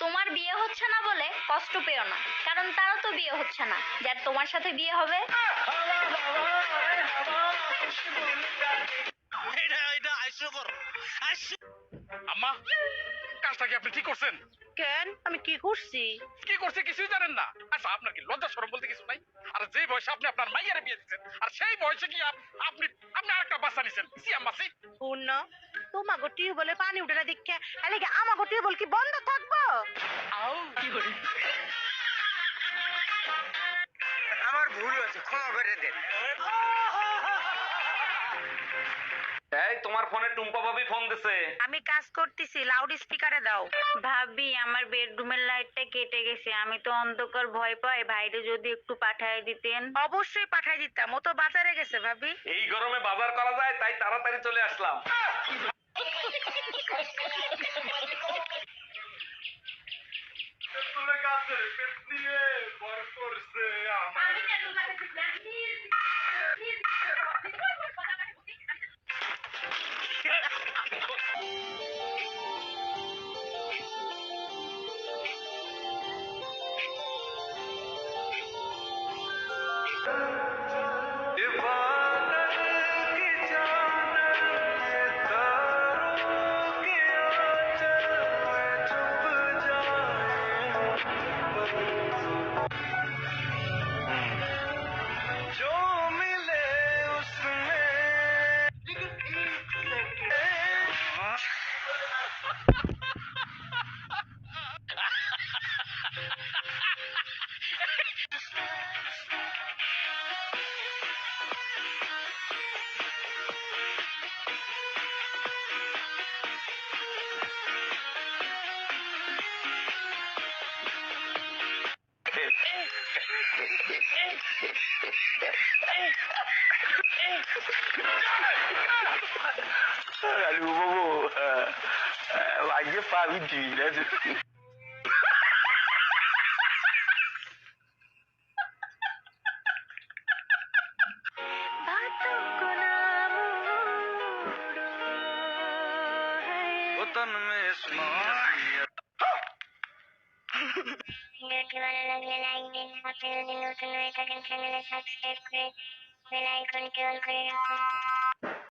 তোমার বিয়ে হচ্ছে না বলে কষ্ট পেও না, কারণ তারও তো বিয়ে হচ্ছে না যার তোমার সাথে বিয়ে হবে। আম্মা, কাজটা কি আপনি ঠিক করছেন? কেন আমি কি করছি? কি করছে কিছুই জানেন না? আচ্ছা, আপনার কি লজ্জা শরম বলতে কিছু নাই? আর যে বয়সে আপনি আপনার মাইয়ারে বিয়ে দিচ্ছেন, আর সেই বয়সে কি আপনি আপনি আরেকটা বাচ্চা নিছেন? সি আম্মা সি। পূর্ণ, তোমাগো টিউবওয়েলে পানি উঠে না দেখে এলাকে আমাগো টিউবওয়েল কি বন্ধ থাকবো? আউ কি করে? আমার ভুল হয়েছে, ক্ষমা করে দেন। এই তোমার ফোনে টুম্পা ভাবি ফোন দিছে। আমি কাজ করতেছি, লাউড স্পিকারে দাও। ভাবি আমার বেডরুমের লাইটটা কেটে গেছে, আমি তো অন্ধকার ভয় পাই, ভাইরে যদি একটু পাঠায় দিতেন। অবশ্যই পাঠাই দিতাম, ও তো বাজারে গেছে ভাবি। এই গরমে বাজার করা যায় তাই তাড়াতাড়ি চলে আসলাম। Aduh, bobo. Lagi Pak Widi. वतन में ভিডিওটি ভালো লাগলে লাইক দিন, আপনি যদি নতুন হয়ে থাকেন চ্যানেলে সাবস্ক্রাইব করে বেল আইকনটি অন করে রাখুন।